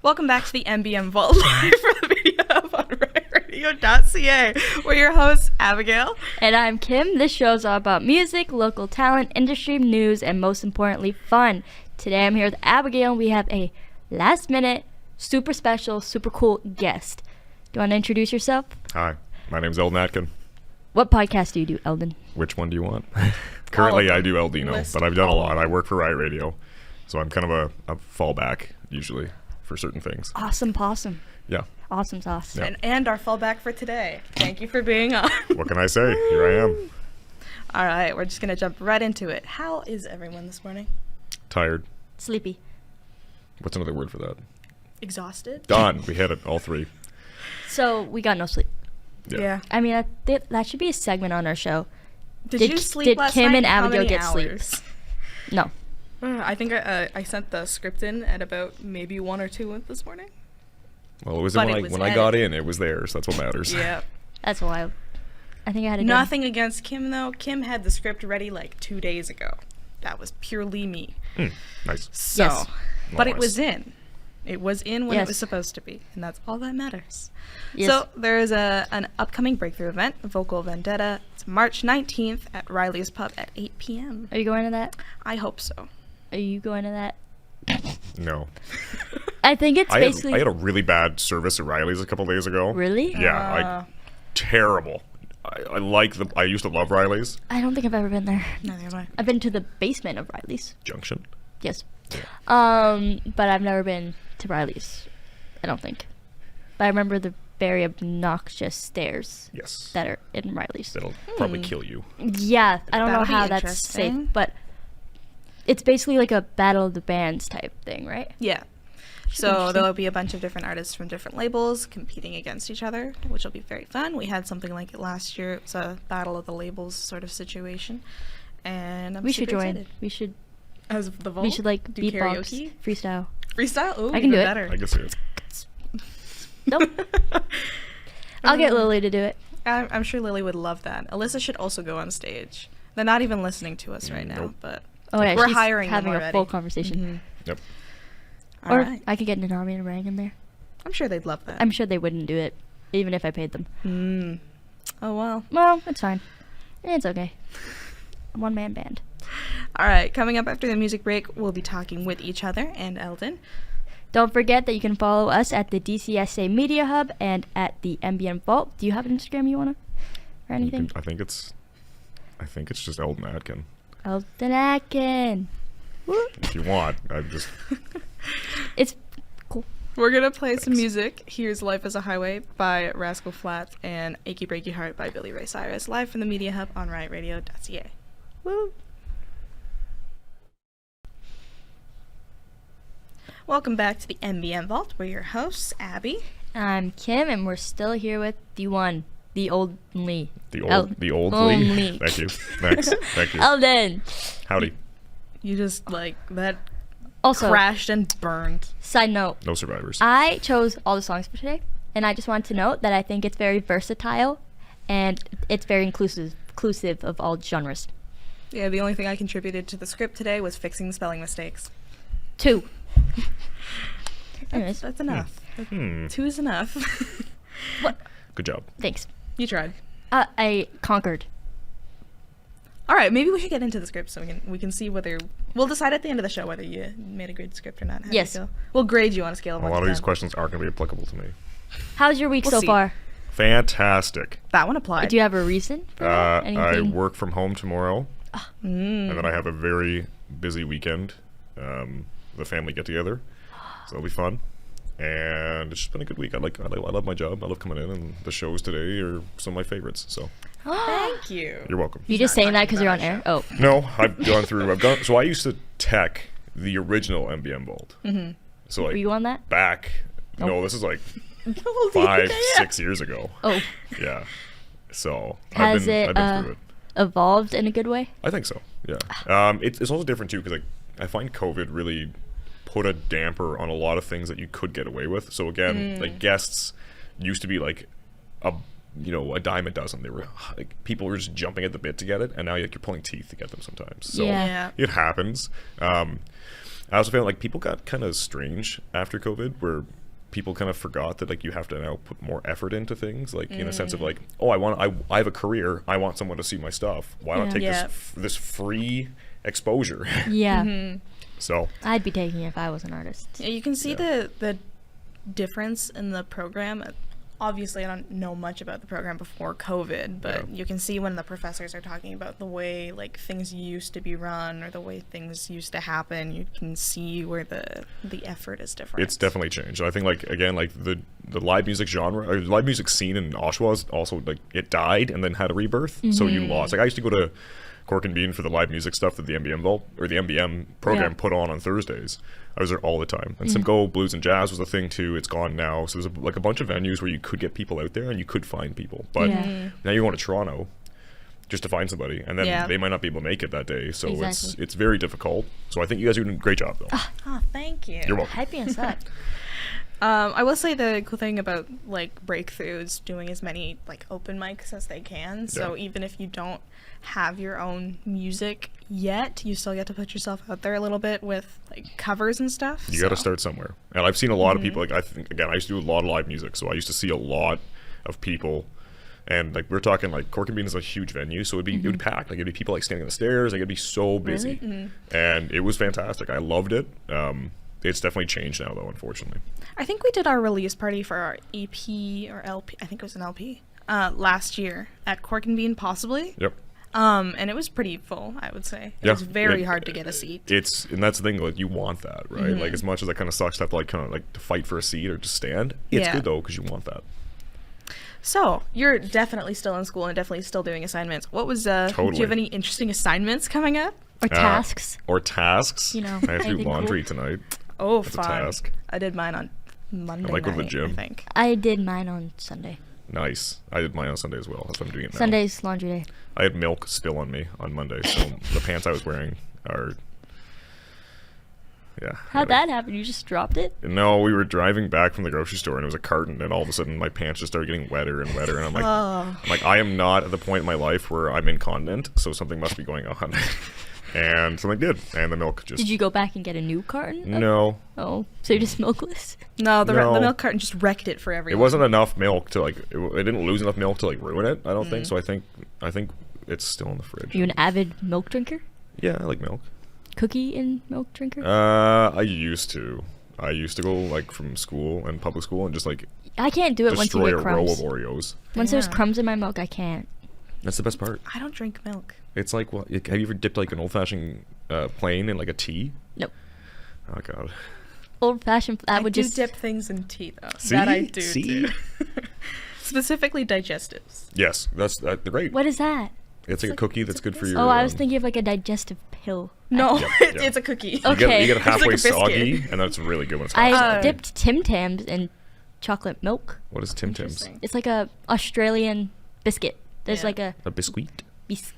Welcome back to the MBM Vault live from the Video Hub on RiotRadio.ca. We're your hosts, Abigail. And I'm Kim. This show is all about music, local talent, industry news, and most importantly, fun. Today I'm here with Abigail, and we have a last-minute, super special, super cool guest. Do you want to introduce yourself? Hi, my name's Eldin. What podcast do you do, Eldin? Which one do you want? Currently, I do Eldino, but I've done a lot. I work for Riot Radio, so I'm kind of a fallback, usually, for certain things. Awesome possum. Yeah. Awesome sauce. Yeah. And our fallback for today. Thank you for being on. What can I say? Here I am. All right, we're just going to jump right into it. How is everyone this morning? Tired. Sleepy. What's another word for that? Exhausted? Done. We hit it, all three. So, we got no sleep. Yeah. I mean, that should be a segment on our show. Did you sleep last night? Kim and How Abigail many get hours? sleep? No. I think I sent the script in at about maybe 1 or 2 this morning. Well, it was But when I got in, it was there, so that's what matters. Yeah. That's wild. I think I had a Nothing against Kim, though. Kim had the script ready like 2 days ago. That was purely me. Nice. So, Yes. but it Nice. was in. It was in when Yes. it was supposed to be, and that's all that matters. Yes. So there is an upcoming breakthrough event, Vocal Vendetta. It's March 19th at Riley's Pub at 8 p.m. Are you going to that? I hope so. Are you going to that? No. I think it's I basically... had a really bad service at Riley's a couple days ago. Really? Yeah, terrible. I used to love Riley's. I don't think I've ever been there. Neither am I. I've been to the basement of Riley's. Junction. Yes. But I've never been to Riley's. I don't think. But I remember the very obnoxious stairs Yes. that are in Riley's. That'll probably kill you. Yeah, I don't know That'll be how that's safe, interesting. but it's basically like a battle of the bands type thing, right? Yeah. be So interesting. there'll be a bunch of different artists from different labels competing against each other, which will be very fun. We had something like it last year. It was a battle of the labels sort of situation, and I'm We should super join. excited. We should. As the Vault, We should like do beatbox, karaoke, freestyle. freestyle. Ooh, I can even do it. better. I guess it. Nope. I'll get Lily to do it. I'm sure Lily would love that. Alyssa should also go on stage. They're not even listening to us right now, Nope. but Oh yeah, we're she's hiring them having a already. full conversation. Yep. All Or right. I could get an army and rang in there. I'm sure they'd love that. I'm sure they wouldn't do it, even if I paid them. Oh well. Well, it's fine. It's okay. One-man band. All right. Coming up after the music break, we'll be talking with each other and Eldin. Don't forget that you can follow us at the DCSA Media Hub and at the MBM Vault. Do you have an Instagram you wanna or anything? I think it's just Eldin Atkin. Eldin Atkin. Woo. If you want, I'm just. It's cool. We're gonna play some Thanks. music. Here's "Life Is a Highway" by Rascal Flatts and "Achy Breaky Heart" by Billy Ray Cyrus, live from the Media Hub on RiotRadio.ca. Woo. Welcome back to the MBM Vault. We're your hosts, Abby. I'm Kim, and we're still here with the one, the old Lee. The old Only. Lee. Thank you. Thanks. Thank you. Eldin. Howdy. You just like that Also, crashed and burned. side note, No survivors. I chose all the songs for today, and I just wanted to note that I think it's very versatile, and it's very inclusive of all genres. Yeah, the only thing I contributed to the script today was fixing the spelling mistakes. 2. Anyways, That's enough. 2 is enough. Good job. thanks. You tried. I conquered. All right, maybe we should get into the script so we can see whether we'll decide at the end of the show whether you made a good script or not. How do you Yes. feel? We'll grade you on a scale of A 1 lot to of these 10. questions aren't going to be applicable to me. How's your week We'll so see. far? Fantastic. That one applied. Do you have a reason for that? I Anything? work from home tomorrow, Mm. and then I have a very busy weekend. The family get together, so it'll be fun. And it's just been a good week. I love my job. I love coming in, and the shows today are some of my favorites. So Thank you. you're welcome. You just not saying that talking because you're on about air? our Oh. No, So I used to tech the original MBM Vault. Mm-hmm. So like Were you on that? back. Nope. No, this is like Oh, 5-6 years ago. Oh. Yeah. So Has I've been through it. Evolved in a good way? I think so. Yeah. It's also different too because I find COVID really put a damper on a lot of things that you could get away with. So again, like guests used to be like a dime a dozen. They were like people were just jumping at the bit to get it, and now you're pulling teeth to get them sometimes. So Yeah. Yeah. it happens. I also found like people got kind of strange after COVID, where people kind of forgot that like you have to now put more effort into things, like in a sense of like, oh, I have a career, I want someone to see my stuff. Why not take this free exposure? Yeah. So I'd be taking it if I was an artist. Yeah, you can see the difference in the program. Obviously, I don't know much about the program before COVID, but you can see when the professors are talking about the way like things used to be run or the way things used to happen. You can see where the effort is different. it's definitely changed. I think like again, like the live music genre or live music scene in Oshawa is also like it died and then had a rebirth. So you lost. Like I used to go to Cork and Bean for the live music stuff that the MBM Vault or the MBM program put on Thursdays. I was there all the time. And Simcoe Blues and Jazz was a thing too. It's gone now. So there's like a bunch of venues where you could get people out there and you could find people. But now you're going to Toronto just to find somebody, and then they might not be able to make it that day. So it's very difficult. So I think you guys are doing a great job though. Oh, thank you. You're welcome. Hyping us up. I will say the cool thing about like Breakthrough is doing as many like open mics as they can. So even if you don't have your own music yet, you still get to put yourself out there a little bit with like covers and stuff. You got to start somewhere. And I've seen a lot of people, like I think, again, I used to do a lot of live music, so I used to see a lot of people, and like we're talking like Cork and Bean is a huge venue, so it would pack. Like it'd be people like standing on the stairs, like it'd be so busy. And it was fantastic. I loved it. It's definitely changed now though, unfortunately. I think we did our release party for our EP or LP, I think it was an LP, last year at Cork and Bean possibly. Yep. And it was pretty full, I would say. It was very hard to get a seat. And that's the thing, like you want that, right? Like as much as that kind of sucks to have to like kind of like to fight for a seat or just stand, it's good though because you want that. So you're definitely still in school and definitely still doing assignments. What was do you have any interesting assignments coming up? Or tasks. You know, I have to do laundry tonight. Oh, that's fun. a task. I did mine on Monday I like night, going to the gym. I think. I did mine on Sunday. Nice. I did mine on Sunday as well. That's what I'm doing it now. Sunday's laundry day. I had milk still on me on Monday, so the pants I was wearing are... Yeah. How'd that happen? You just dropped it? No, we were driving back from the grocery store and it was a carton, and all of a sudden my pants just started getting wetter and wetter, and I'm like, I am not at the point in my life where I'm incontinent, so something must be going on. And something did, and the milk just... Did you go back and get a new carton? No. Oh, so you're just milkless? No, the milk carton just wrecked it for everyone. It wasn't enough milk to like... It didn't lose enough milk to like ruin it, I don't think. So I think it's still in the fridge. You an avid milk drinker? Yeah, I like milk. Cookie and milk drinker? I used to. I used to go like from school and public school and just like... I can't do it once you destroy get a row crumbs. of Oreos. Once there's crumbs in my milk, I can't. That's the best part. I don't drink milk. It's like, what? Have you ever dipped like an old-fashioned plain in like a tea? Nope. Oh god. Old fashioned. I would do just dip things in tea though. See? That I do. See? Specifically digestives. Yes, that's great. What is that? It's like a cookie that's good for your... Oh, I was thinking of like a digestive pill. No, Yep, yep. it's a cookie. You Okay. get it halfway It's like a soggy, biscuit. and that's really good when it's half I soggy. dipped Tim Tams in chocolate milk. What is Tim Tams? Interesting. It's like a Australian biscuit. There's Yeah. like a A biscuit? biscuit.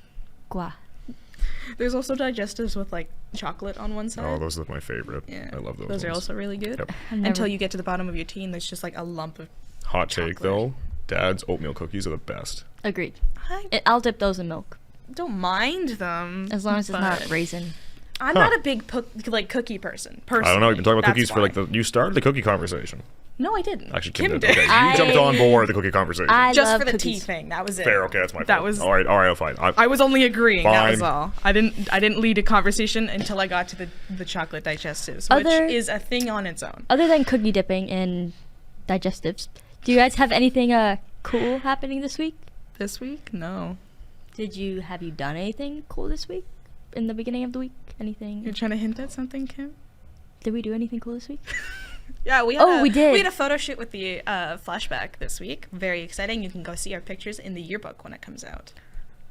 There's also digestives with like chocolate on one side. Oh, those are my favorite. Yeah, I love those. Those are ones. also really good. Yep. Until you get to the bottom of your tea and there's just like a lump of Hot take chocolate. though. Dad's oatmeal cookies are the best. Agreed. I I'll dip those in milk don't mind them. as long as it's not but raisin. I'm not a big like cookie person. Personally. I don't know. You've been talking about That's cookies for like why. you started the cookie conversation. No, I didn't. Actually, Kim did. Okay, you jumped on board the cookie conversation. I Just love for the cookies. tea thing. That was it. Fair. Okay, that's my fault. That was. all right, fine. I was only agreeing. That was Fine. all. I didn't lead a conversation until I got to the chocolate digestives, which is a thing on its own. Other than cookie dipping and digestives, do you guys have anything cool happening this week? This week, no. Have you done anything cool this week? In the beginning of the week, anything? You're trying to hint at something, Kim? Did we do anything cool this week? Yeah, we had we did. We had a photo shoot with the flashback this week. Very exciting. You can go see our pictures in the yearbook when it comes out.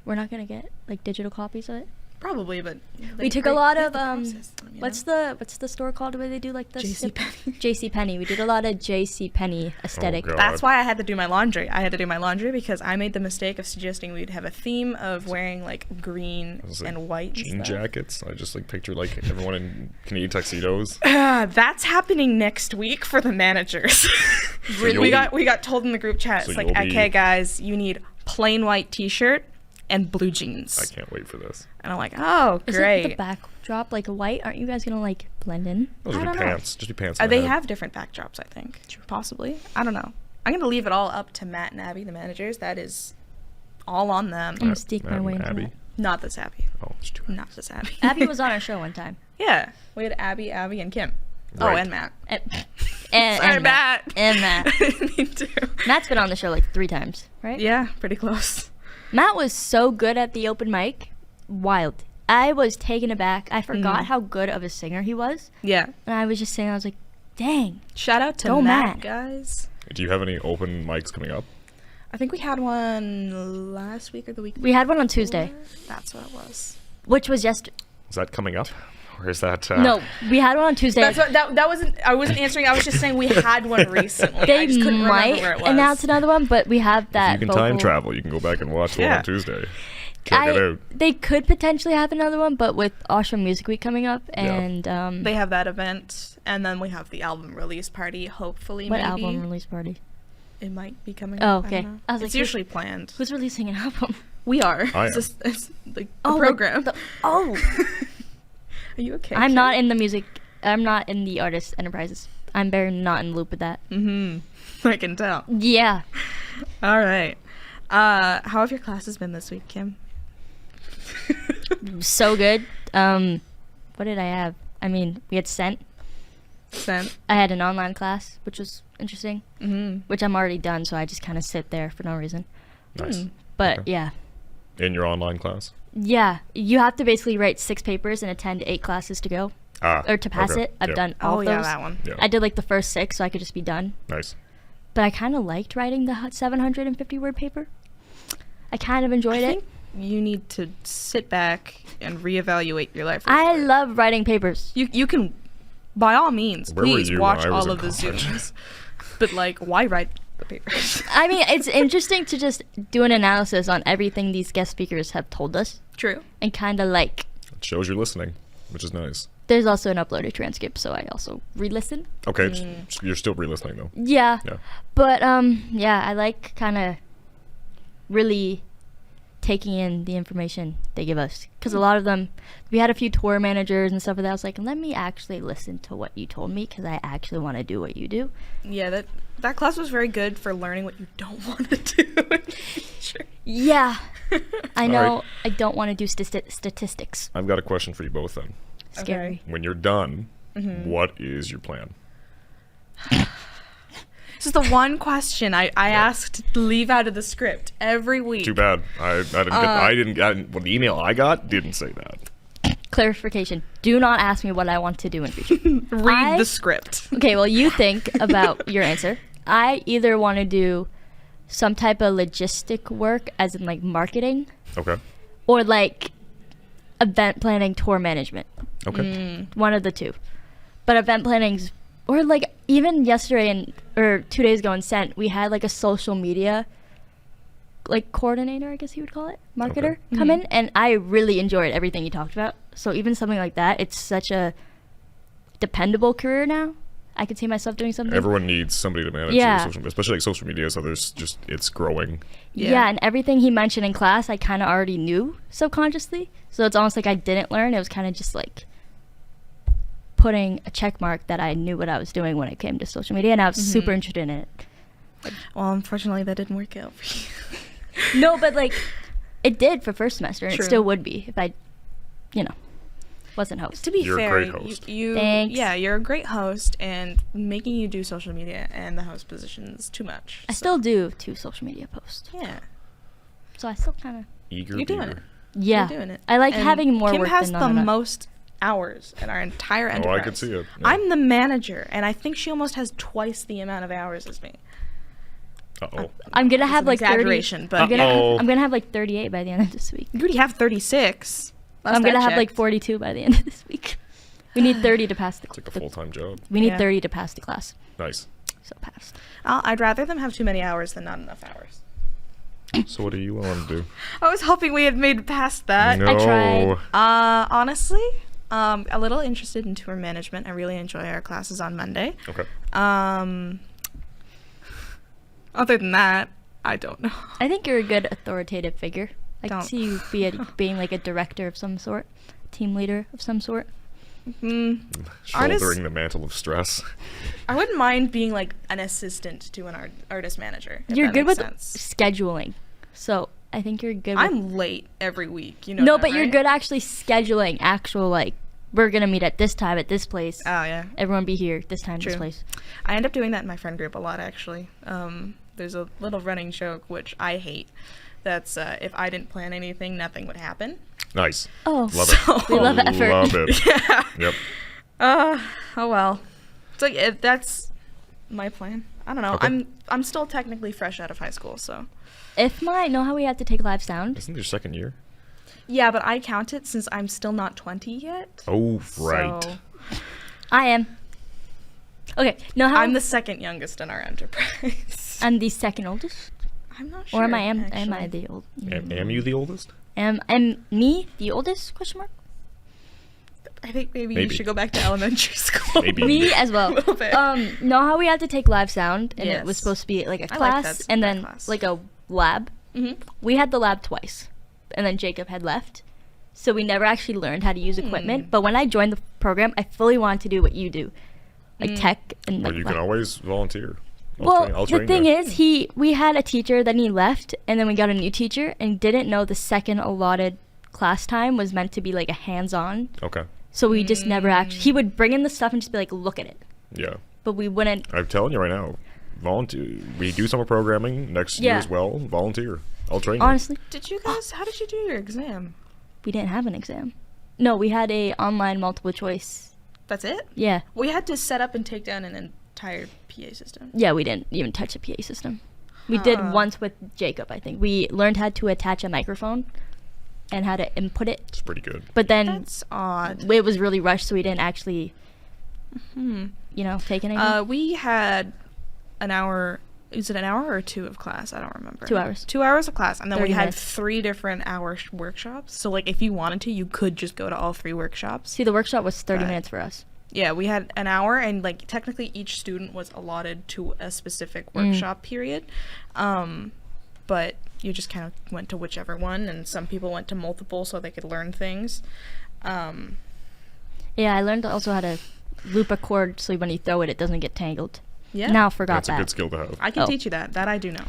We're not gonna get like digital copies of it. Probably, but We took a lot of what's what's the store called where they do like the JCPenney. JCPenney. We did a lot of JCPenney aesthetic. God. That's why I had to do my laundry. I had to do my laundry because I made the mistake of suggesting we'd have a theme of wearing like green It was, like, and white jean and stuff. jackets. I just like picture like everyone in Canadian tuxedos. That's happening next week for the managers. you'll we be- got told in the group chat. So It's like, you'll be- okay, guys, you need plain white T-shirt, and blue jeans. I can't wait for this. And I'm like, oh, Isn't great. the backdrop like white? Aren't you guys gonna like blend in? Those I are don't know. pants. Just be pants. in the They head. have different backdrops, I think. Possibly. I don't know. I'm going to leave it all up to Matt and Abby, the managers. That is all on them. I'm gonna sneak my Matt way and into Abby. that. Not this Abby. Oh, it's too. Not this Abby. Abby was on our show one time. Yeah. We had Abby, and Kim. Oh, Right. and Matt. And Sorry, Matt. And Matt. I didn't mean to. Matt's been on the show like 3 times, right? Yeah, pretty close. Matt was so good at the open mic. Wild. I was taken aback. I forgot how good of a singer he was. Yeah. And I was just saying, I was like, dang. Shout out to Go Matt, Matt. guys. Do you have any open mics coming up? I think we had one last week or the week We had one on before. Tuesday, That's what it was. which was yesterday. Is that coming up, or is that? No, we had one on Tuesday. That's what, that wasn't. I wasn't answering. I was just saying we had one recently. I They just couldn't remember might where it was. announce another one, but we have that. If you can time vocal- travel, you can go back and watch the one Yeah. on Tuesday. Check it out. They could potentially have another one, but with Ashram Music Week coming up, and They have that event, and then we have the album release party. Hopefully, what maybe album release party? it might be coming. Oh, up. okay. I don't know. I was It's like, usually planned. Who's releasing an album? We are. I It's, am. just, it's like the like program. oh, Are you okay? I'm not in the music. I'm not in the artist enterprises. I'm very not in the loop with that. Mm-hmm. I can tell. Yeah. All right. How have your classes been this week, Kim? So good. What did I have? I mean, we had Scent. Sent. I had an online class, which was interesting, Mm-hmm. which I'm already done, so I just kind of sit there for no reason. Nice. But Okay. yeah. In your online class? Yeah, you have to basically write 6 papers and attend 8 classes to go, or to pass okay. it. I've Yeah. done all Oh, of yeah, those. that one. Yeah. I did like the first 6, so I could just be done. Nice. But I kind of liked writing the 750 word paper. I kind of enjoyed I it. think you need to sit back and reevaluate your life. a I little bit. love writing papers. You can, by all means, Where were please you watch when I was all in of the college? Zooms. But like, why write the papers? I mean, it's interesting to just do an analysis on everything these guest speakers have told us True. and kind of like. It shows you're listening, which is nice. There's also an uploaded transcript, so I also re-listen. Okay, you're still re-listening though. Yeah. Yeah. But yeah, I like kind of really taking in the information they give us, because a lot of them, we had a few tour managers and stuff like that. I was like, let me actually listen to what you told me, because I actually want to do what you do. Yeah, that class was very good for learning what you don't want to do in the future. Yeah. I know. right. I don't want to do statistics. I've got a question for you both then. Scary. When you're done, Mm-hmm. what is your plan? This is the one question I asked to leave out of the script every week. Too bad. I didn't get well, the email I got didn't say that. Clarification. Do not ask me what I want to do in the future. Read I- the script. Okay, well, you think about your answer. I either want to do some type of logistic work, as in like marketing, Okay. or like event planning, tour management. Okay. One of the two. But event planning's, or like even yesterday or 2 days ago in Scent, we had like a social media like coordinator, I guess you would call it, marketer, come in, and I really enjoyed everything you talked about. So even something like that, it's such a dependable career now. I could see myself doing something. Everyone needs somebody to manage Yeah. their social media, especially like social media. So there's just it's growing. Yeah, and everything he mentioned in class, I kind of already knew subconsciously. So it's almost like I didn't learn. It was kind of just like putting a check mark that I knew what I was doing when it came to social media, and I was super interested in it. Well, unfortunately, that didn't work out for you. No, but like it did for first semester, and True. it still would be if I, wasn't host. To be You're a fair, great host. you Thanks. yeah, you're a great host, and making you do social media and the host position is too much. I so- still do 2 social media posts, yeah, so I still kind of Eager. you're doing beaver. it. yeah. You're doing it. I like And having more Kim work has than the not enough. most hours in our entire Oh, enterprise. I could see it. Yeah. I'm the manager, and I think she almost has twice the amount of hours as me. Uh-oh. I'm gonna It's have an like 30. exaggeration, but I'm gonna Uh-oh. I'm gonna have like 38 by the end of this week. you already have 36. Last I'm gonna I have like checked. 42 by the end of this week. We need 30 to pass the It's like a full-time job. We need Yeah. 30 to pass the class. Nice. So passed. I'd rather them have too many hours than not enough hours. So what do you want to do? I was hoping we had made past that. No. I tried. Honestly, a little interested in tour management. I really enjoy our classes on Monday. Okay. Other than that, I don't know. I think you're a good authoritative figure I can Don't. see you being like a director of some sort, team leader of some sort. Shouldering the mantle of stress. I wouldn't mind being like an assistant to an artist manager. If You're that good makes with sense. scheduling, so I think you're good. With I'm late every week. You know. no, that, but you're right? good actually scheduling actual like we're gonna meet at this time at this place. Oh yeah. Everyone be here this time this True. place. I end up doing that in my friend group a lot, actually. There's a little running joke, which I hate. That's if I didn't plan anything, nothing would happen. Nice. Oh, Love it. we love effort. Love it. Yeah. Yep. Oh well. So if that's my plan. I don't know. Okay. I'm still technically fresh out of high school, so. know how we have to take live sound? Isn't it your second year? Yeah, but I count it since I'm still not 20 yet. Oh, right. So I am. Okay, know how I'm the second youngest in our enterprise. I'm the second oldest, I'm not sure. or am I actually. the old? Am you the oldest? Am me the oldest? Question mark. I think maybe you Maybe. should go back to elementary school. Maybe. Me as well. A little bit. Know how we had to take live sound, and it was Yes. supposed to be like a I like class, that and then class. like a lab. Mhm. We had the lab twice, and then Jacob had left, so we never actually learned how to use equipment. But when I joined the program, I fully wanted to do what you do, like tech and Well, like. you can always volunteer. Well, the thing you. is, we had a teacher, then he left, and then we got a new teacher, and didn't know the second allotted class time was meant to be like a hands-on. Okay. So we just never actually. He would bring in the stuff and just be like, "Look at it," Yeah. but we wouldn't. I'm telling you right now, volunteer. We do summer programming next year Yeah. as well. Volunteer. I'll train you. Honestly, Did you guys? How did you do your exam? we didn't have an exam. No, we had a online multiple choice. That's it. Yeah, We had to set up and take down an entire PA system. yeah, we didn't even touch a PA system. We did Huh. once with Jacob. I think we learned how to attach a microphone and how to input it, It's pretty good. but then That's odd. it was really rushed, so we didn't actually, take anything. We had an hour. Is it an hour or two of class? I don't remember. 2 hours. 2 hours of class, and then we 30 had minutes. 3 different hour workshops. So like, if you wanted to, you could just go to all 3 workshops. See, the workshop was 30 Right. minutes for us. Yeah, we had an hour, and like technically each student was allotted to a specific workshop period. But you just kind of went to whichever one, and some people went to multiple so they could learn things. Yeah, I learned also how to loop a cord so when you throw it, it doesn't get tangled. Yeah. Now forgot That's a that. good skill to have. I can Oh. teach you that. That I do know.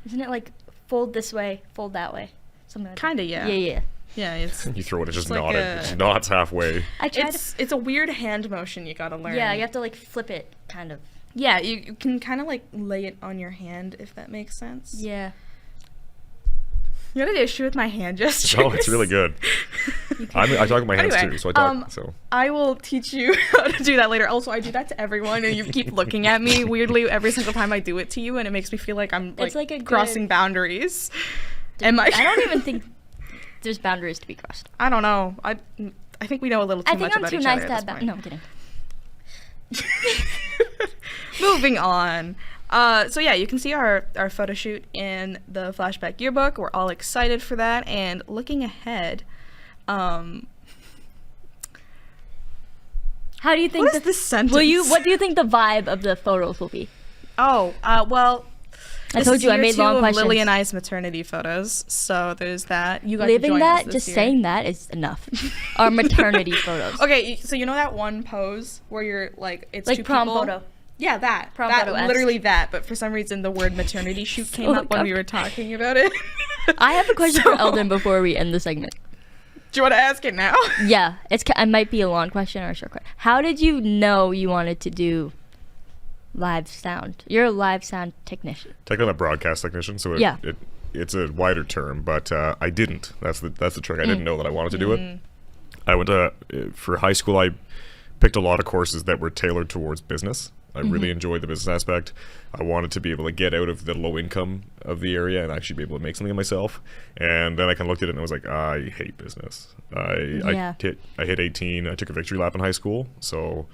Isn't it like fold this way, fold that way, something like that? Kinda, yeah. Yeah. Yeah, it's You throw it, it's just like knotted. a- It's knots halfway. I tried. it's a weird hand motion you gotta learn. Yeah, you have to like flip it, kind of. Yeah, you can kind of like lay it on your hand, if that makes sense. Yeah. You had an issue with my hand gestures. Oh, it's really good. I talk with my hands Anyway, too, so I talk. So I will teach you how to do that later. Also, I do that to everyone, and you keep looking at me weirdly every single time I do it to you, and it makes me feel like I'm like, It's like a good- crossing boundaries. Am I? I don't even think there's boundaries to be crossed. I don't know. I think we know a little too I think much I'm about too each nice other to at have this boundaries. No, point. I'm kidding. Moving on. So yeah, you can see our photo shoot in the flashback yearbook. We're all excited for that, and looking ahead, How do you think what is this sentence? What do you think the vibe of the photos will be? Oh, well, I this told is you I year made 2 long of questions. Lily and I's maternity photos, so there's that. You got to Living join that, us this just year. saying that is enough. Our maternity photos. Okay, so you know that one pose where you're like, it's Like two prom people? photo. Yeah, that. Prom that, photo-esque. literally that. But for some reason, the word maternity shoot came up when we were talking about it. I have a question for So- Eldin before we end the segment. Do you want to ask it now? Yeah, it might be a long question or a short question. How did you know you wanted to do live sound? You're a live sound technician. technically, I'm a broadcast technician, so Yeah. it's a wider term. But I didn't. That's the trick. I didn't know that I wanted to do it. I went to for high school. I picked a lot of courses that were tailored towards business. I really enjoyed the business aspect. I wanted to be able to get out of the low income of the area and actually be able to make something of myself. And then I kind of looked at it and I was like, I hate business. Yeah. I hit 18. I took a victory lap in high school, so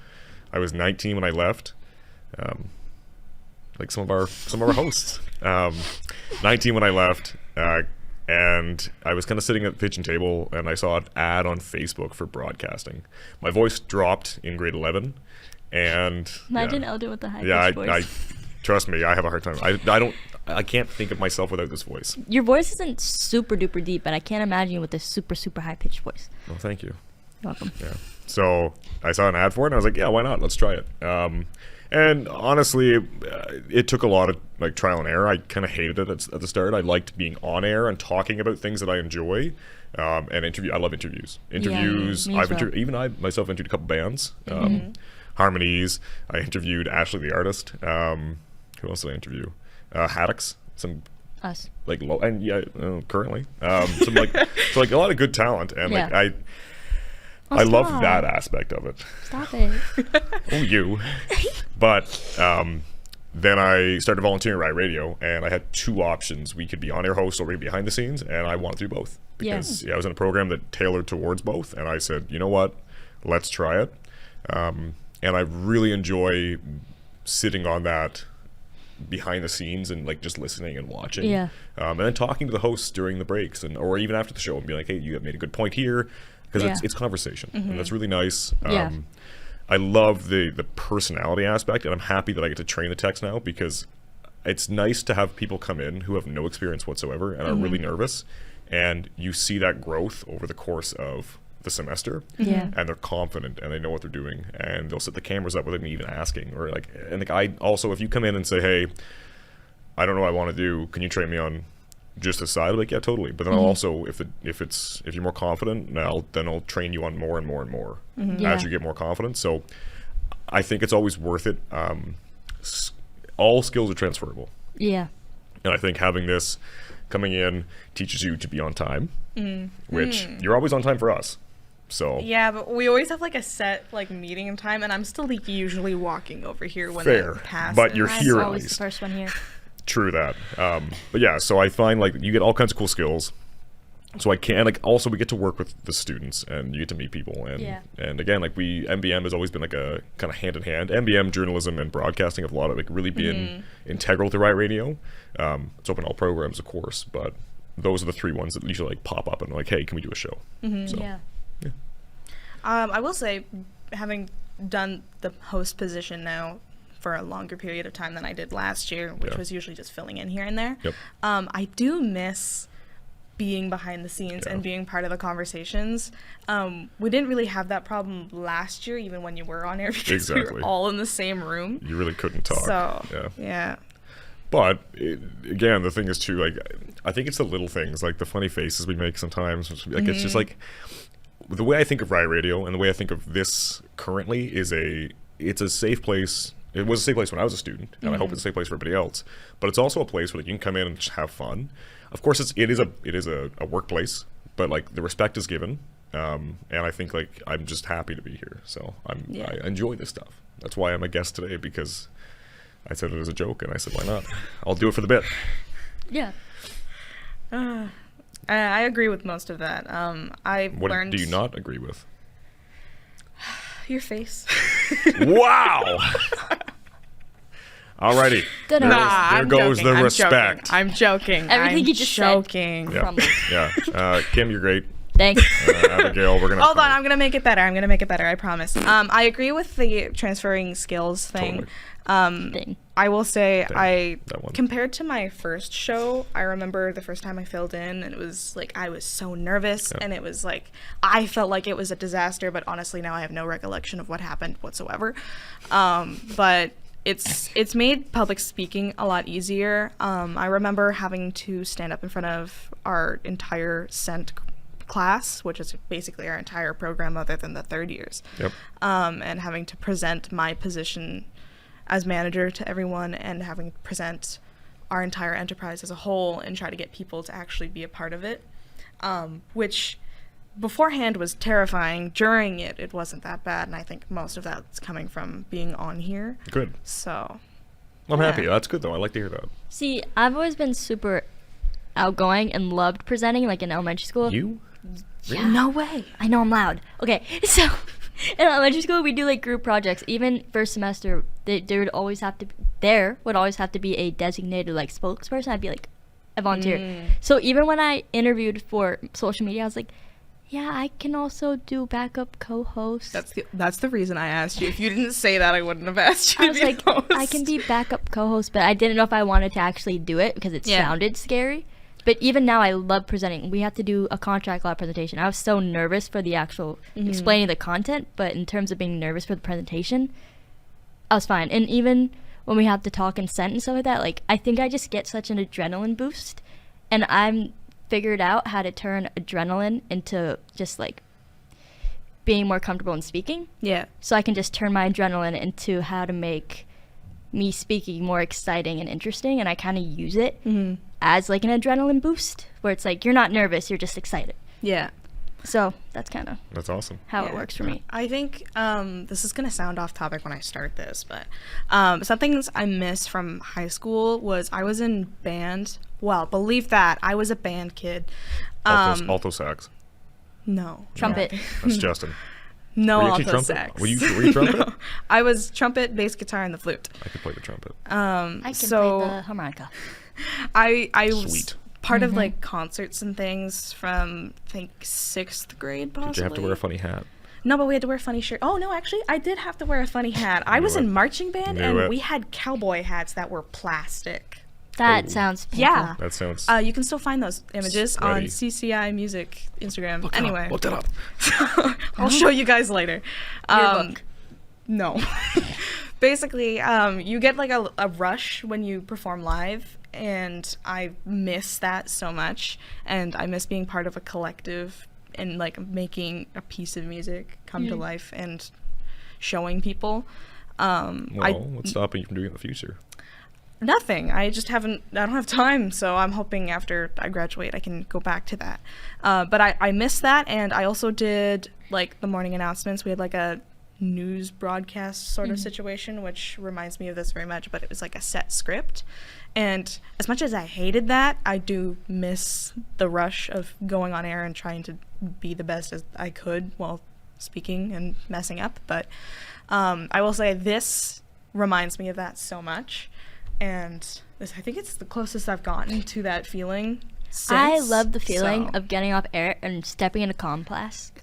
I was 19 when I left. Like some of our hosts. 19 when I left, and I was kind of sitting at the kitchen table and I saw an ad on Facebook for broadcasting. My voice dropped in grade 11. And Imagine yeah, Eldin with the high yeah, pitched I voice. Trust me, I have a hard time. I can't think of myself without this voice. Your voice isn't super duper deep, but I can't imagine you with this super super high pitched voice. Well, thank you. You're welcome. Yeah. So I saw an ad for it, and I was like, yeah, why not? Let's try it. And honestly, it took a lot of like trial and error. I kind of hated it at the start. I liked being on air and talking about things that I enjoy. And I love interviews. Interviews. Me as well. Even I myself interviewed a couple bands. Harmonies. I interviewed Ashley the artist. Who else did I interview? Haddocks. Some Us. like low and currently some like so like a lot of good talent, and like Yeah. I love stop. that aspect of it. Stop it. Oh, you. But then I started volunteering at Riot Radio, and I had two options. We could be on-air hosts or we could be behind the scenes, and I wanted to do both. Because I was in a program that tailored towards both, and I said, you know what? Let's try it. And I really enjoy sitting on that behind the scenes and like just listening and watching. Yeah. And then talking to the hosts during the breaks or even after the show and be like, hey, you have made a good point here. Because it's conversation, and that's really nice. I love the personality aspect, and I'm happy that I get to train the techs now, because it's nice to have people come in who have no experience whatsoever and are really nervous, and you see that growth over the course of the semester, and they're confident and they know what they're doing, and they'll set the cameras up without me even asking, or like, and like I also, if you come in and say, hey, I don't know what I want to do, can you train me on just a side? Like, yeah, totally. But then I'll also, if you're more confident, then I'll train you on more and more and more as you get more confident. So I think it's always worth it. All skills are transferable. Yeah. And I think having this coming in teaches you to be on time, which you're always on time for us. So yeah, but we always have like a set like meeting time, and I'm still like usually walking over here when fair, they pass. but you're I'm here at always least. the first one here. True that. But yeah, so I find like you get all kinds of cool skills. So I can like also we get to work with the students and you get to meet people and again like MBM has always been like a kind of hand in hand. MBM journalism and broadcasting have a lot of like really been integral to Riot Radio. It's open to all programs of course, but those are the three ones that usually like pop up and like, hey, can we do a show? So, Yeah. I will say, having done the host position now for a longer period of time than I did last year, which was usually just filling in here and there. Yep. I do miss being behind the scenes and being part of the conversations. We didn't really have that problem last year, even when you were on air, because we were all in the same room. You really couldn't talk. So, yeah. But again, the thing is too, like, I think it's the little things, like the funny faces we make sometimes. Like it's just like the way I think of Riot Radio and the way I think of this currently is it's a safe place. It was a safe place when I was a student, and I hope it's a safe place for everybody else. But it's also a place where like, you can come in and just have fun. Of course, it is a workplace, but like the respect is given, and I think like I'm just happy to be here. So I enjoy this stuff. That's why I'm a guest today, because I said it as a joke, and I said why not? I'll do it for the bit. Yeah. I agree with most of that. What do you not agree with? Your face. Wow. Alrighty. There goes the respect. I'm joking. Everything you just joking. said. Yeah. Kim, you're great. Thanks. Abigail, we're gonna hold on. I'm gonna make it better. I promise. I agree with the transferring skills thing. Totally. I will say compared to my first show, I remember the first time I filled in, and it was like I was so nervous, and it was like I felt like it was a disaster. But honestly, now I have no recollection of what happened whatsoever. But it's made public speaking a lot easier. I remember having to stand up in front of our entire Cent class, which is basically our entire program other than the third years, and having to present my position as manager to everyone, and having to present our entire enterprise as a whole and try to get people to actually be a part of it, which beforehand was terrifying. During it wasn't that bad, and I think most of that's coming from being on here. Good. So I'm happy. That's good, though. I like to hear that. See, I've always been super outgoing and loved presenting, like in elementary school. You? Yeah. No way. I know I'm loud. Okay, so in elementary school we do like group projects. Even first semester, there would always have to be a designated like spokesperson. I'd be like a volunteer. So even when I interviewed for social media, I was like, Yeah, I can also do backup co-host. That's the reason I asked you. If you didn't say that, I wouldn't have asked you I to was be like, the host. I can be backup co-host, but I didn't know if I wanted to actually do it because it sounded scary. But even now, I love presenting. We have to do a contract law presentation. I was so nervous for the actual explaining the content, but in terms of being nervous for the presentation, I was fine. And even when we have to talk and sent and stuff like that, like, I think I just get such an adrenaline boost, and I'm figured out how to turn adrenaline into just like being more comfortable in speaking. Yeah. So I can just turn my adrenaline into how to make me speaking more exciting and interesting, and I kind of use it as like an adrenaline boost where it's like you're not nervous, you're just excited. Yeah. So that's kind of awesome. how it works for me. I think this is going to sound off topic when I start this, but some things I miss from high school was I was in band. Well, believe that. I was a band kid. Alto sax. No. Trumpet. That's Justin. No Were you actually alto trumpet? sax. Were you trumpet? No. I was trumpet, bass guitar, and the flute. I could play the trumpet. I can so play the harmonica. I was Sweet. part of like concerts and things from I think 6th grade possibly. Did you have to wear a funny hat? No, but we had to wear a funny shirt. Oh no, actually I did have to wear a funny hat. I was in marching band and we had cowboy hats that were plastic. That sounds painful. Yeah. That sounds. You can still find those images on CCI Music Instagram. Look that up. I'll show you guys later. Yearbook. No. Basically, you get like a rush when you perform live, and I miss that so much. And I miss being part of a collective and like making a piece of music come to life and showing people. What's stopping you from doing it in the future? Nothing. I don't have time, so I'm hoping after I graduate I can go back to that. But I miss that, and I also did like the morning announcements. We had like a news broadcast sort of situation, which reminds me of this very much, but it was like a set script. And as much as I hated that, I do miss the rush of going on air and trying to be the best as I could while speaking and messing up. But I will say this reminds me of that so much. And I think it's the closest I've gotten to that feeling since. I love the feeling of getting off air and stepping into comm class.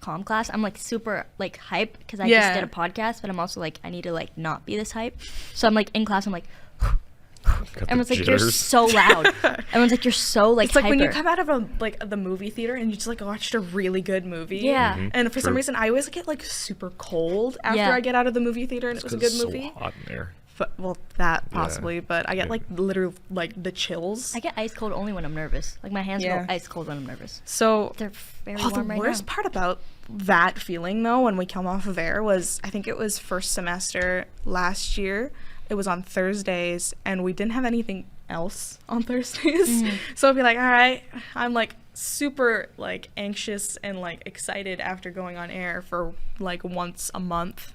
I'm like super like hype because I just did a podcast, but I'm also like I need to like not be this hype. So I'm like in class, I'm like everyone's like you're so loud. Everyone's like you're so like it's like hyper. when you come out of the movie theater and you just like watched a really good movie. Yeah. And for some reason I always get like super cold after I get out of the movie theater and it was a good movie. It's so hot in there. Well, that possibly, but I get like literally like the chills. I get ice cold only when I'm nervous. Like my hands go ice cold when I'm nervous. So They're very the warm right worst now. part about that feeling though, when we come off of air, was I think it was first semester last year. It was on Thursdays, and we didn't have anything else on Thursdays. So I'd be like, all right, I'm like super like anxious and like excited after going on air for like once a month,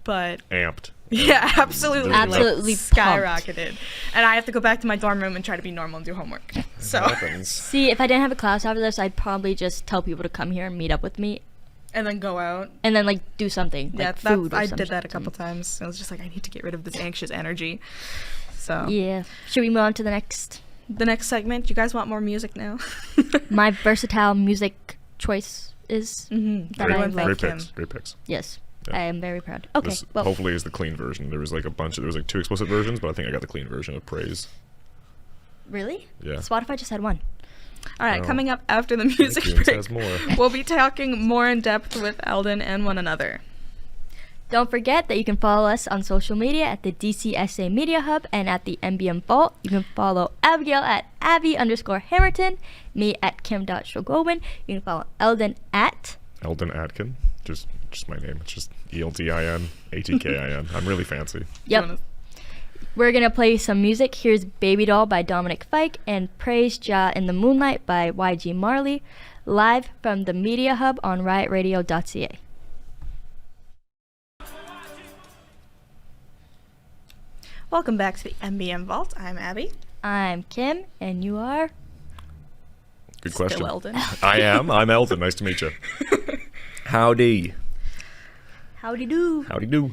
but Amped. yeah, absolutely Absolutely skyrocketed. And I have to go back to my dorm room and try to be normal and do homework. So See, if I didn't have a class after this, I'd probably just tell people to come here and meet up with me and then go out. and then like do something Yeah, like food or I some did that a shit. couple times. I was just like, I need to get rid of this anxious energy. So Yeah. Should we move on to the next? the next segment, you guys want more music now? My versatile music choice is that I Everyone love. thank Great him. picks. Great picks. Yes. Yeah. I am very proud. Okay. This Well, hopefully is the clean version. There was like like 2 explicit versions, but I think I got the clean version of praise. really? Yeah. Spotify just had one. All right, Oh. coming up after the music iTunes break, has more. we'll be talking more in depth with Eldin and one another. Don't forget that you can follow us on social media at the DCSA Media Hub and at the MBM Vault. You can follow Abigail at Abby_Hammerton, me at Kim.Shogobin. You can follow Eldin at Eldin Atkin. Just my name. It's just ELDIN I'm really fancy. Yep. We're going to play some music. Here's Baby Doll by Dominic Fike and Praise Jah in the Moonlight by YG Marley, live from the Media Hub on riotradio.ca. Welcome back to the MBM Vault. I'm Abby. I'm Kim, and you are? Good question. Still Eldin. I am. I'm Eldin. Nice to meet you. Howdy. Howdy do. Howdy do.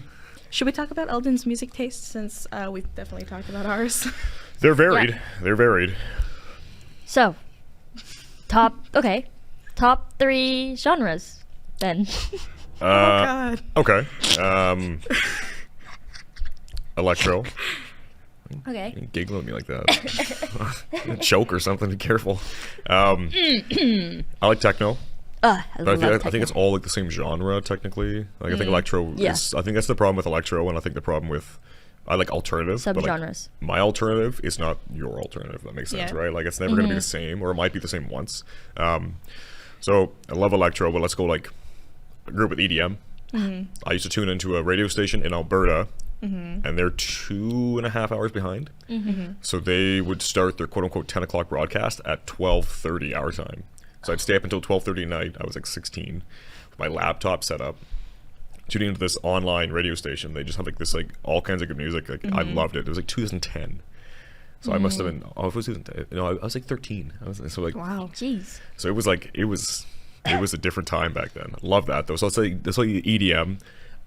Should we talk about Eldin's music taste since we've definitely talked about ours? They're varied. Yeah. They're varied. So, top top 3 genres, then. Oh God. Okay. Electro. Okay. You giggle at me like that. Choke or something. Be careful. I like techno. I But I think techno. it's all like the same genre technically. Like I think electro Yeah. is. I think that's the problem with electro, and I think the problem with I like alternative. But like, Subgenres. my alternative is not your alternative. That makes sense, Yeah. right? Like it's never gonna be the same, or it might be the same once. So I love electro, but let's go like I grew up with EDM. I used to tune into a radio station in Alberta, and they're 2.5 hours behind. So they would start their quote unquote 10 o'clock broadcast at 12:30 our time. So I'd stay up until 12:30 at night. I was like 16, with my laptop set up, tuning into this online radio station. They just have like this like all kinds of good music. Like I loved it. It was like 2010. So I must have been. Oh, if it was 2010. No, I was like 13. I was so like. Wow. Jeez. So it was like it was a different time back then. I love that though. So it's like EDM.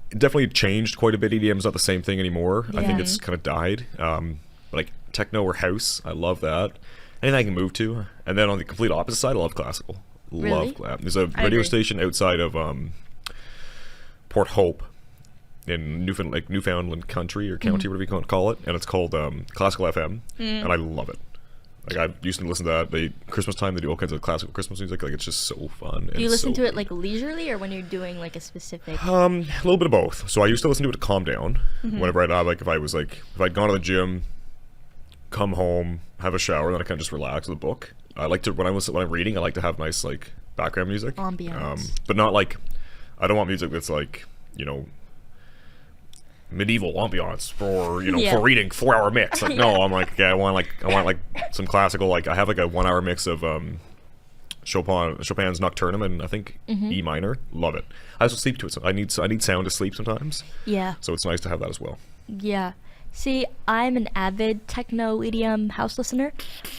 It definitely changed quite a bit. EDM is not the same thing anymore. I think Yeah. it's kind of died. Like techno or house, I love that. Anything I can move to. And then on the complete opposite side, I love classical. Really? Love clap. There's a I radio agree. station outside of Port Hope in Newfoundland country or county, whatever you want to call it, and it's called Classical FM, and I love it. Like I used to listen to that. Christmas time they do all kinds of classical Christmas music. Like it's just so fun. Do you listen to it like leisurely or when you're doing like a specific? A little bit of both. So I used to listen to it to calm down. Whenever if I'd gone to the gym, come home, have a shower, then I kind of just relax with a book. I like to when I'm reading, I like to have nice like background music, Ambiance. but not like I don't want music that's like medieval ambiance for Yeah. for reading 4-hour mix. Like no, I'm like okay, I want like some classical. Like I have like a 1-hour mix of Chopin's Nocturnum and I think E minor. Love it. I also sleep to it. So I need sound to sleep sometimes. Yeah. So it's nice to have that as well. Yeah. See, I'm an avid techno EDM house listener.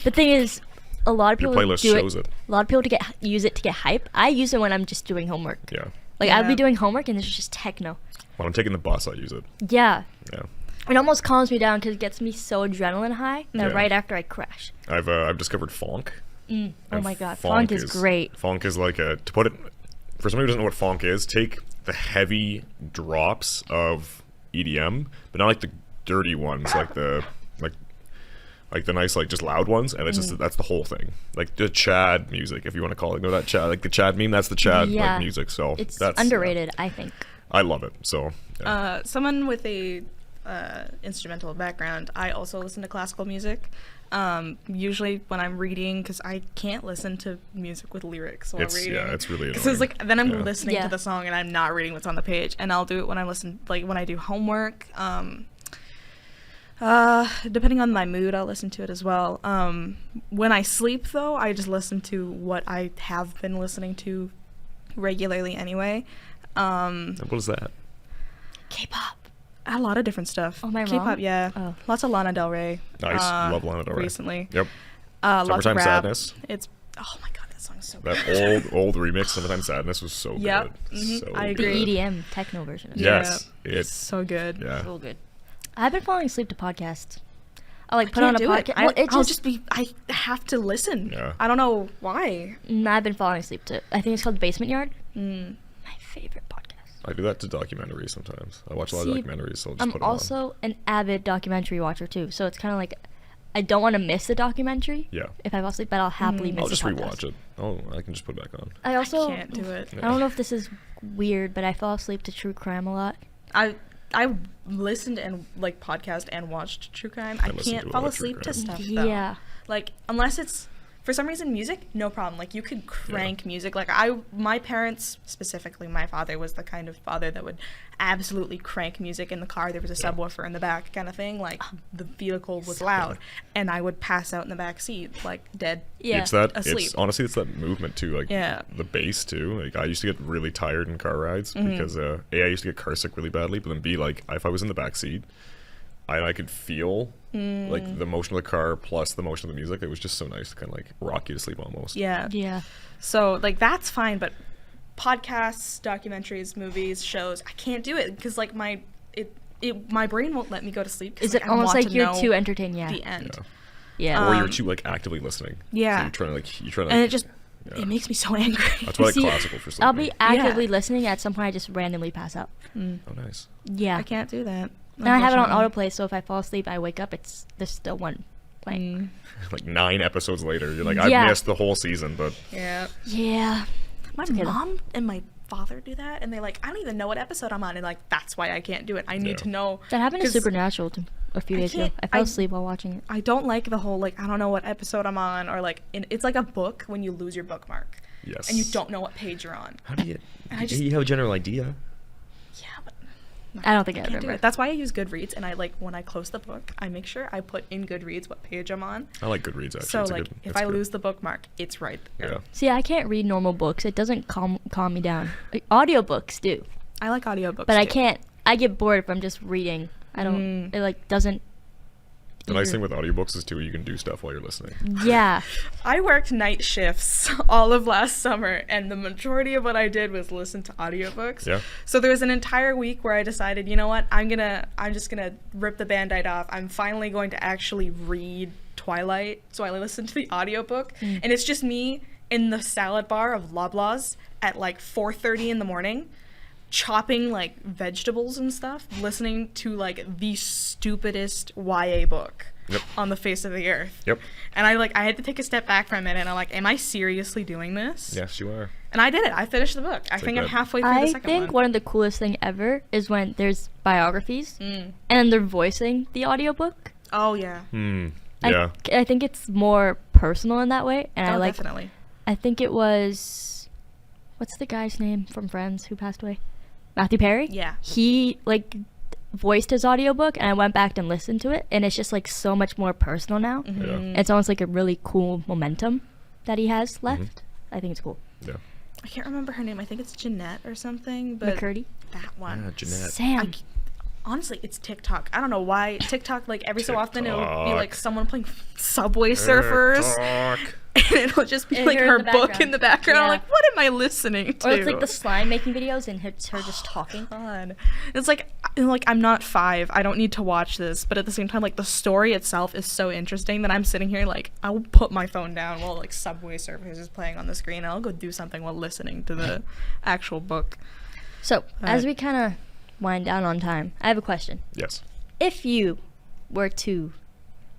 The thing is, a lot of Your people playlist do shows it. A lot of people use it to get hype. I use it when I'm just doing homework. Yeah. Like I'll be Yeah. doing homework and it's just techno. When I'm taking the bus, I use it. Yeah. Yeah. It almost calms me down because it gets me so adrenaline high that Yeah. right after I crash. I've discovered funk. Oh And my god, funk is great. Funk is like to put it for somebody who doesn't know what funk is. Take the heavy drops of EDM, but not like the dirty ones, like the nice like just loud ones, and it's just that's the whole thing. Like the Chad music, if you want to call it. Know that Chad, like the Chad meme. That's the Chad Yeah. like music. So It's that's underrated, I think. I love it. So yeah. Someone with a instrumental background, I also listen to classical music. Usually when I'm reading, because I can't listen to music with lyrics while reading. It's really annoying. Because it's like then I'm Yeah. listening Yeah. to the song and I'm not reading what's on the page. And I'll do it when when I do homework. Depending on my mood, I'll listen to it as well. When I sleep, though, I just listen to what I have been listening to regularly anyway. What is that? K-pop. A lot of different stuff. Oh, am I wrong? K-pop, yeah. Oh. Lots of Lana Del Rey. Nice. Love Lana Del Rey. Recently. Yep. Lots of Summertime rap. Sadness. It's oh my god, that song's so That good. old remix, Summertime Sadness, was so Yep. good. Mhm. So I The agree. good. EDM techno version. Of it. Yes. Yeah, it's so good. Yeah. So good. I've been falling asleep to podcasts. I'll like I put on can't a do it. podcast. Well, it I'll just, just be. I have to listen. Yeah. I don't know why. I've been falling asleep to. I think it's called Basement Yard. My favorite podcast. I do that to documentaries sometimes. I watch a lot of See, documentaries, so I'll just I'm put it on. also an avid documentary watcher too, so it's kind of like I don't want to miss the documentary. Yeah. If I fall asleep, but I'll happily miss. I'll just the podcast. rewatch it. Oh, I can just put it back on. I also Can't do it. I don't know if this is weird, but I fall asleep to true crime a lot. I listened and like podcast and watched true crime. I listen to can't a fall lot of true asleep to crime. stuff though. Yeah. Like unless it's for some reason music, no problem. Like you could crank music. Like my parents, specifically my father, was the kind of father that would absolutely crank music in the car. There was a subwoofer in the back, kind of thing. Like the vehicle was loud, and I would pass out in the back seat, like dead. Yeah. It's that. Asleep. It's honestly, it's that movement too. Like Yeah. the bass too. Like I used to get really tired in car rides because A, I used to get car sick really badly, but then B, like if I was in the back seat, I could feel like the motion of the car plus the motion of the music. It was just so nice to kind of like rock you to sleep almost. Yeah. Yeah. So like that's fine, but podcasts, documentaries, movies, shows, I can't do it because like my brain won't let me go to sleep. 'Cause, Is it I almost want like to you're know too entertained? Yeah. the end. Yeah. Yeah. Or you're too like actively listening. Yeah. So you're trying to And it just Yeah. It makes me so angry. That's why I like See, classical for sleeping. I'll be actively listening. At some point, I just randomly pass out. Mm. Oh, nice. Yeah. I can't do that. And I have it on unfortunately. autoplay, so if I fall asleep, I wake up. There's still one playing. Like 9 episodes later, you're like, Yeah. I missed the whole season, but Yeah. Yeah. My okay, though. mom and my father do that, and they like, I don't even know what episode I'm on, and like, that's why I can't do it. I need Yeah. to know. That happened to 'Cause Supernatural a few I days ago. can't- I fell I- asleep while watching it. I don't like the whole like, I don't know what episode I'm on, or like, it's like a book when you lose your bookmark. yes. And you don't know what page you're on. How do you? And I just- you have a general idea. Yeah, but I don't think I can't do remember. it. That's why I use Goodreads, and I like when I close the book, I make sure I put in Goodreads what page I'm on. I like Goodreads actually. So It's a like, good, if it's I good. lose the bookmark, it's right there. Yeah. See, I can't read normal books. It doesn't calm me down. Like, audiobooks do. I like audiobooks, But I too. can't. I get bored if I'm just reading. I don't. It like doesn't. The nice thing with audiobooks is too you can do stuff while you're listening. Yeah. I worked night shifts all of last summer, and the majority of what I did was listen to audiobooks. Yeah. So there was an entire week where I decided, you know what, I'm just gonna rip the Band-Aid off. I'm finally going to actually read Twilight. So I listened to the audiobook, and it's just me in the salad bar of Loblaws at like 4:30 in the morning, chopping like vegetables and stuff, listening to like the stupidest YA book Yep. on the face of the earth. Yep. And I had to take a step back for a minute, and I'm like, am I seriously doing this? Yes, you are. And I did it. I finished the book. I think I'm that. halfway through the I second think one of the coolest thing ever is when there's biographies and they're voicing the audiobook. Oh yeah. Yeah. I think it's more personal in that way, and I Oh, like. definitely. I think it was, what's the guy's name from Friends who passed away? Matthew Perry? Yeah. He like voiced his audiobook, and I went back and listened to it, and it's just like so much more personal now. Yeah. It's almost like a really cool momentum that he has left. I think it's cool. Yeah. I can't remember her name. I think it's Jeanette or something. But McCurdy? that one. Yeah, Jeanette. Sam. Honestly, it's TikTok. I don't know why TikTok. Like every so often, it'll be TikTok. like someone playing Subway Surfers, TikTok. and it'll just be And like her in her the book background. in the background. I'm Yeah. like, what am I listening to? Or it's like the slime making videos, and it's her just talking. God. It's like I'm not 5. I don't need to watch this, but at the same time, like the story itself is so interesting that I'm sitting here like I'll put my phone down while like Subway Surfers is playing on the screen, and I'll go do something while listening to the actual book. So, as Alright. we kind of wind down on time, I have a question. Yes. If you were to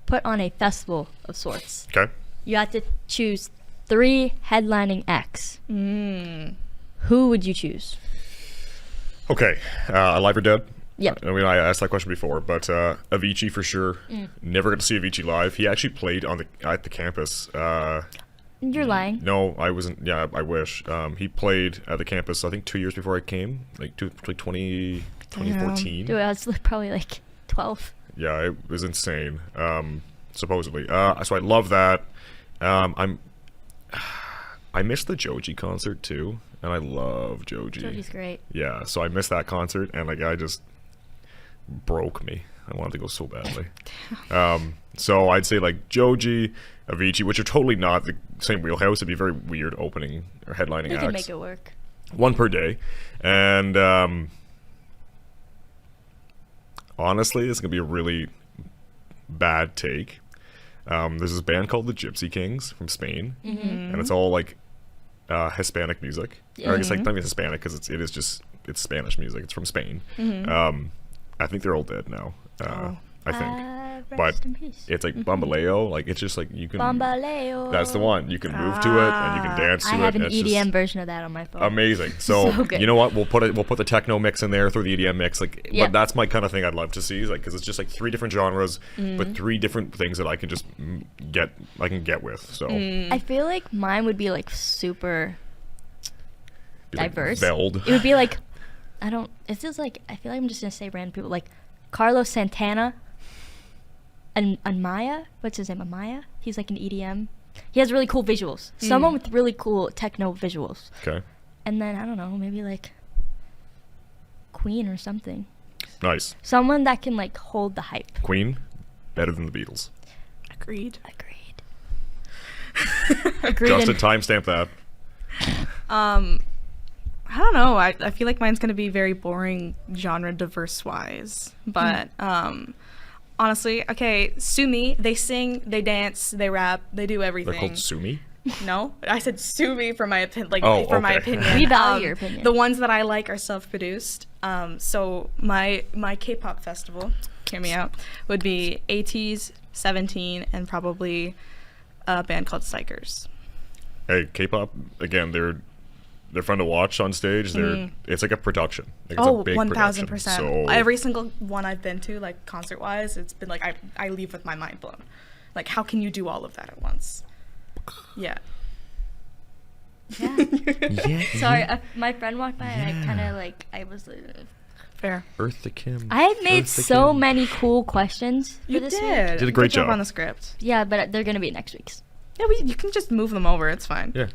put on a festival of sorts, Okay. you had to choose 3 headlining acts. Who would you choose? Okay. Alive or Dead? Yep. I mean, I asked that question before, but Avicii for sure. Never got to see Avicii live. He actually played at the campus. You're lying. No, I wasn't. Yeah, I wish. He played at the campus, I think 2 years before I came, like 2014. Dude, I was probably like 12. Yeah, it was insane. Supposedly. So I love that. I missed the Joji concert too, and I love Joji. Joji's great. Yeah, so I missed that concert, and like I just broke me. I wanted to go so badly. So I'd say like Joji, Avicii, which are totally not the same wheelhouse. It'd be very weird opening or headlining We acts. can make it work. One per day, and honestly, it's gonna be a really bad take. There's this band called the Gypsy Kings from Spain, and it's all like Hispanic music. Or I guess like not even Hispanic because it's Spanish music. It's from Spain. I think they're all dead now. I think, but Rest in peace. it's like Bambaleo. Like it's just like you can. Bambaleo. That's the one. You can move to it and you can dance to I it. have an and it's EDM just version of that on my phone. amazing. So, So good. you know what? We'll put the techno mix in there, throw the EDM mix. Like, Yeah. but that's my kind of thing I'd love to see. Like, because it's just like 3 different genres, but 3 different things that I can just get with. So, I feel like mine would be like super be, like, diverse. Veld. It would be like, it's just like, I feel like I'm just going to say random people like Carlos Santana and Amaya. What's his name? Amaya? He's like an EDM. He has really cool visuals. Someone with really cool techno visuals. Okay. And then, I don't know, maybe like Queen or something. Nice. Someone that can like hold the hype. Queen, better than the Beatles. Agreed. Agreed. Justin, timestamp that. I don't know. I feel like mine's gonna be very boring, genre diverse wise. But honestly, okay, Sumi, they sing, they dance, they rap, they do everything. They're called Sumi. No, I said sue me for my opinion. Like Oh, for my okay. opinion. We value your opinion. The ones that I like are self-produced. So my K-pop festival, hear me out, would be ATEEZ, 17, and probably a band called Psychers. Hey, K-pop again. They're fun to watch on stage. It's like a production. Like, it's a big 1000%. production. So Every single one I've been to, like concert-wise, it's been like I leave with my mind blown. Like, how can you do all of that at once? Yeah. Yeah. Sorry, my friend walked by and I kind of like I was. Fair. Eartha Kim. I made Eartha so Kim. many cool questions for You this did. week. Did a great Good job job on the script. Yeah, but they're gonna be next week's. Yeah, you can just move them over. It's fine. Yeah.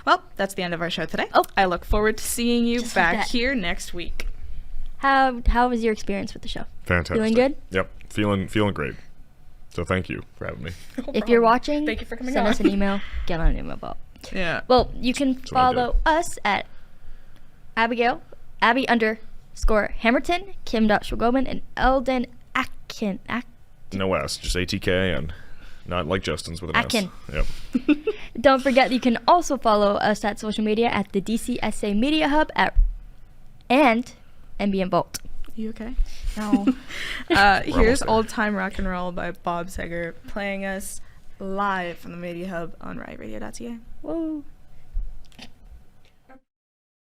Well, that's the end of our show today. Oh. I look forward to seeing you Just like back that. here next week. How was your experience with the show? Fantastic. Feeling good? Yep. Feeling great. So thank you for having me. If you're watching, Thank you for coming send on. us an email. Get on MBM Vault. Yeah. Well, you can what I did. follow us at Abby_Hammerton, Kim.Schwagoman, and Eldin Akin. No S, just ATK and not like Justin's with an Akin. S. Yep. Don't forget, you can also follow us at social media at the DCSA Media Hub and MBM Vault. You okay? No. Here's there. Old Time Rock and Roll by Bob Seger playing us live from the Media Hub on riotradio.ca. Whoa.